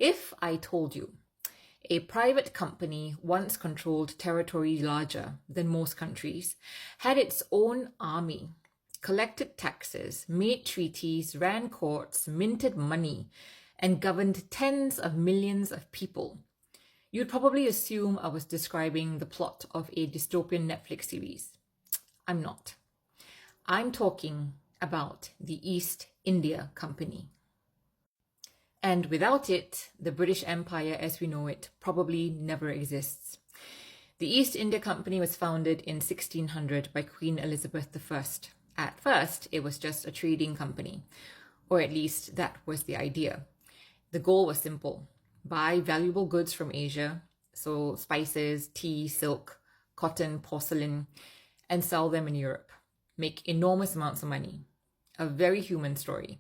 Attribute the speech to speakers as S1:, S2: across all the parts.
S1: If I told you a private company once controlled territory larger than most countries, had its own army, collected taxes, made treaties, ran courts, minted money, and governed tens of millions of people, you'd probably assume I was describing the plot of a dystopian Netflix series. I'm not. I'm talking about the East India Company. And without it, the British Empire as we know it probably never exists. The East India Company was founded in 1600 by Queen Elizabeth I. At first, it was just a trading company, or at least that was the idea. The goal was simple: buy valuable goods from Asia, so spices, tea, silk, cotton, porcelain, and sell them in Europe. Make enormous amounts of money. A very human story.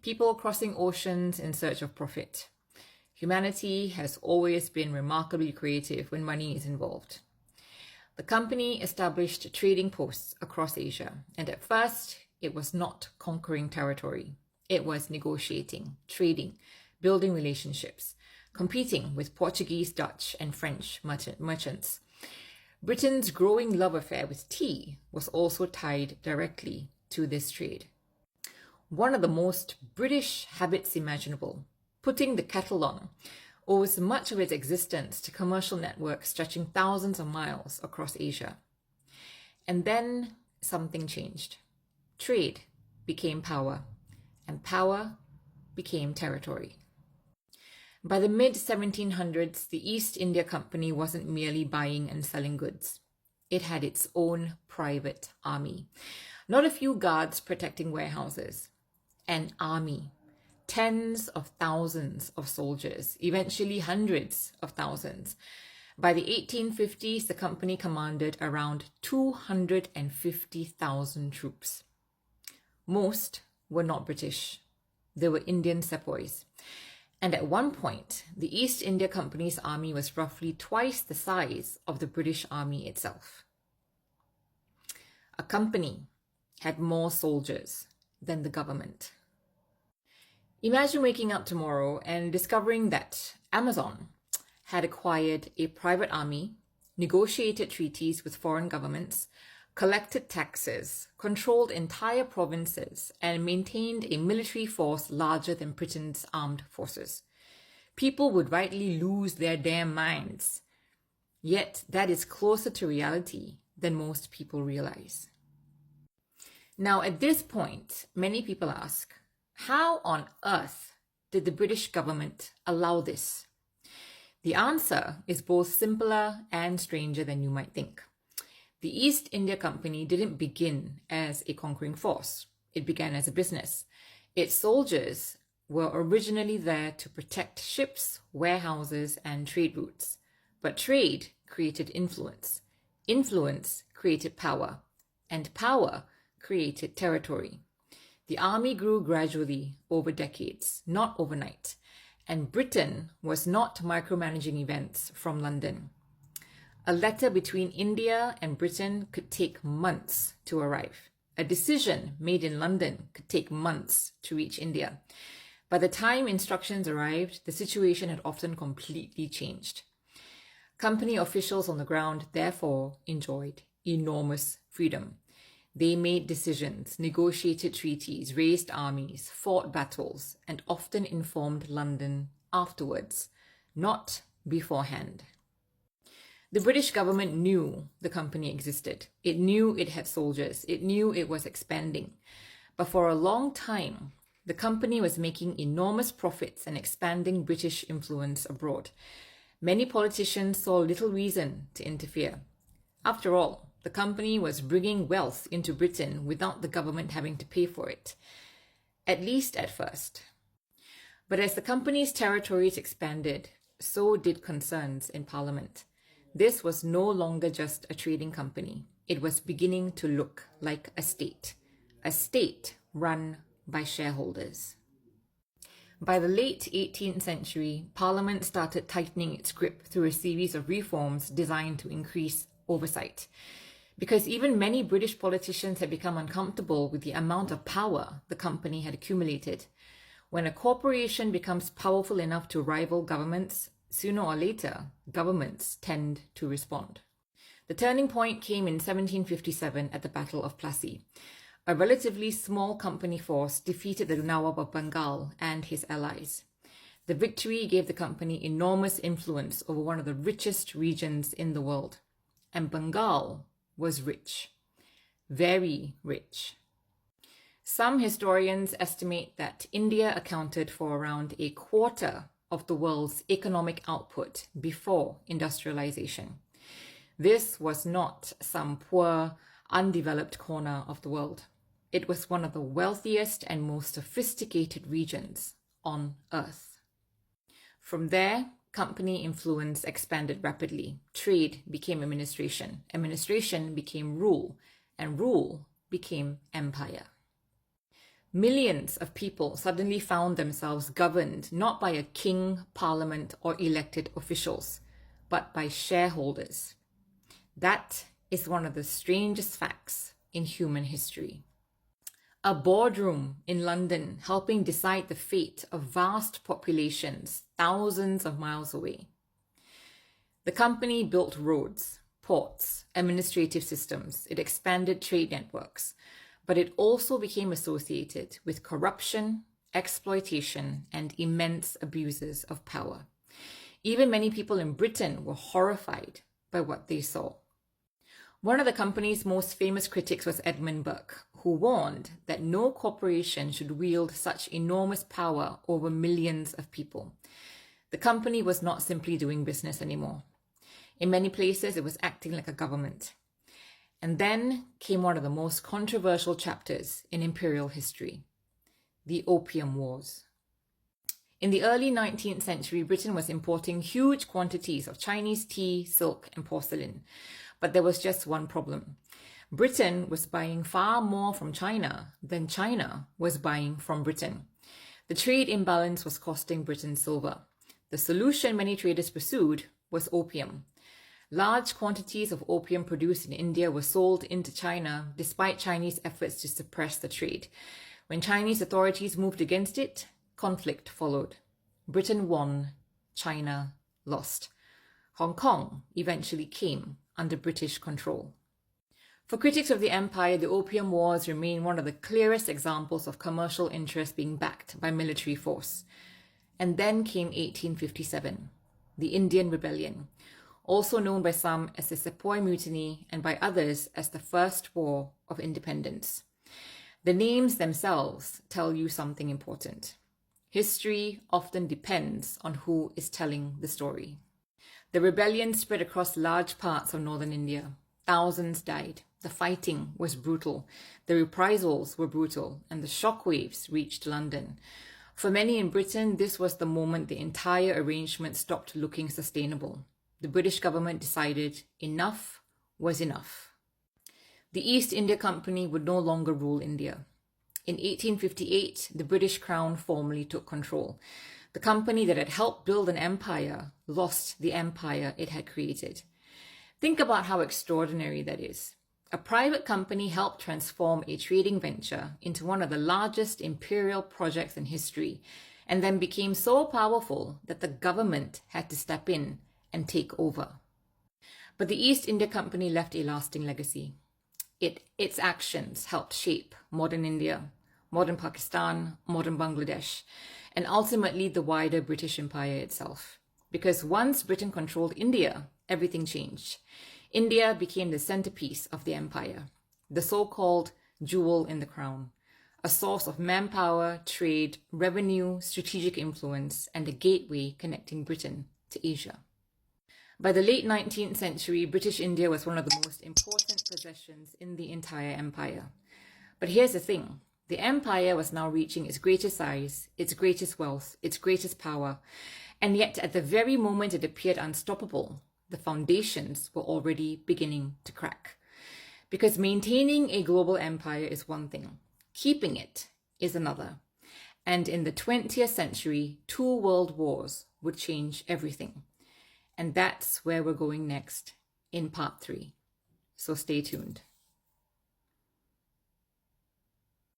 S1: People crossing oceans in search of profit. Humanity has always been remarkably creative when money is involved. The company established trading posts across Asia, and at first, it was not conquering territory. It was negotiating, trading, building relationships, competing with Portuguese, Dutch, and French merchants. Britain's growing love affair with tea was also tied directly to this trade. One of the most British habits imaginable, putting the kettle on, owes much of its existence to commercial networks stretching thousands of miles across Asia. And then something changed. Trade became power, and power became territory. By the mid-1700s, the East India Company wasn't merely buying and selling goods. It had its own private army. Not a few guards protecting warehouses. An army. Tens of thousands of soldiers, eventually hundreds of thousands. By the 1850s, the company commanded around 250,000 troops. Most were not British. They were Indian sepoys. And at one point, the East India Company's army was roughly twice the size of the British Army itself. A company had more soldiers than the government. Imagine waking up tomorrow and discovering that Amazon had acquired a private army, negotiated treaties with foreign governments, collected taxes, controlled entire provinces, and maintained a military force larger than Britain's armed forces. People would rightly lose their damn minds. Yet that is closer to reality than most people realize. Now, at this point, many people ask, how on earth did the British government allow this? The answer is both simpler and stranger than you might think. The East India Company didn't begin as a conquering force. It began as a business. Its soldiers were originally there to protect ships, warehouses, and trade routes. But trade created influence. Influence created power. And power created territory. The army grew gradually over decades, not overnight. And Britain was not micromanaging events from London. A letter between India and Britain could take months to arrive. A decision made in London could take months to reach India. By the time instructions arrived, the situation had often completely changed. Company officials on the ground, therefore, enjoyed enormous freedom. They made decisions, negotiated treaties, raised armies, fought battles, and often informed London afterwards, not beforehand. The British government knew the company existed. It knew it had soldiers. It knew it was expanding. But for a long time, the company was making enormous profits and expanding British influence abroad. Many politicians saw little reason to interfere. After all, the company was bringing wealth into Britain without the government having to pay for it, at least at first. But as the company's territories expanded, so did concerns in Parliament. This was no longer just a trading company. It was beginning to look like a state run by shareholders. By the late 18th century, Parliament started tightening its grip through a series of reforms designed to increase oversight. Because even many British politicians had become uncomfortable with the amount of power the company had accumulated. When a corporation becomes powerful enough to rival governments, sooner or later, governments tend to respond. The turning point came in 1757 at the Battle of Plassey. A relatively small company force defeated the Nawab of Bengal and his allies. The victory gave the company enormous influence over one of the richest regions in the world. And Bengal was rich. Very rich. Some historians estimate that India accounted for around a quarter of the world's economic output before industrialization. This was not some poor, undeveloped corner of the world. It was one of the wealthiest and most sophisticated regions on Earth. From there, company influence expanded rapidly. Trade became administration. Administration became rule. And rule became empire. Millions of people suddenly found themselves governed not by a king, parliament, or elected officials, but by shareholders. That is one of the strangest facts in human history. A boardroom in London helping decide the fate of vast populations thousands of miles away. The company built roads, ports, administrative systems. It expanded trade networks, but it also became associated with corruption, exploitation, and immense abuses of power. Even many people in Britain were horrified by what they saw. One of the company's most famous critics was Edmund Burke, who warned that no corporation should wield such enormous power over millions of people. The company was not simply doing business anymore. In many places, it was acting like a government. And then came one of the most controversial chapters in imperial history, the Opium Wars. In the early 19th century, Britain was importing huge quantities of Chinese tea, silk, and porcelain. But there was just one problem. Britain was buying far more from China than China was buying from Britain. The trade imbalance was costing Britain silver. The solution many traders pursued was opium. Large quantities of opium produced in India were sold into China despite Chinese efforts to suppress the trade. When Chinese authorities moved against it, conflict followed. Britain won, China lost. Hong Kong eventually came under British control. For critics of the empire, the Opium Wars remain one of the clearest examples of commercial interest being backed by military force. And then came 1857, the Indian Rebellion, also known by some as the Sepoy Mutiny and by others as the First War of Independence. The names themselves tell you something important. History often depends on who is telling the story. The rebellion spread across large parts of northern India. Thousands died. The fighting was brutal. The reprisals were brutal, and the shockwaves reached London. For many in Britain, this was the moment the entire arrangement stopped looking sustainable. The British government decided enough was enough. The East India Company would no longer rule India. In 1858, the British Crown formally took control. The company that had helped build an empire lost the empire it had created. Think about how extraordinary that is. A private company helped transform a trading venture into one of the largest imperial projects in history, and then became so powerful that the government had to step in and take over. But the East India Company left a lasting legacy. Its actions helped shape modern India, modern Pakistan, modern Bangladesh, and ultimately the wider British Empire itself. Because once Britain controlled India, everything changed. India became the centerpiece of the empire, the so-called jewel in the crown, a source of manpower, trade, revenue, strategic influence, and a gateway connecting Britain to Asia. By the late 19th century, British India was one of the most important possessions in the entire empire. But here's the thing. The empire was now reaching its greatest size, its greatest wealth, its greatest power. And yet, at the very moment it appeared unstoppable, the foundations were already beginning to crack. Because maintaining a global empire is one thing. Keeping it is another. And in the 20th century, 2 world wars would change everything. And that's where we're going next in part 3. So stay tuned.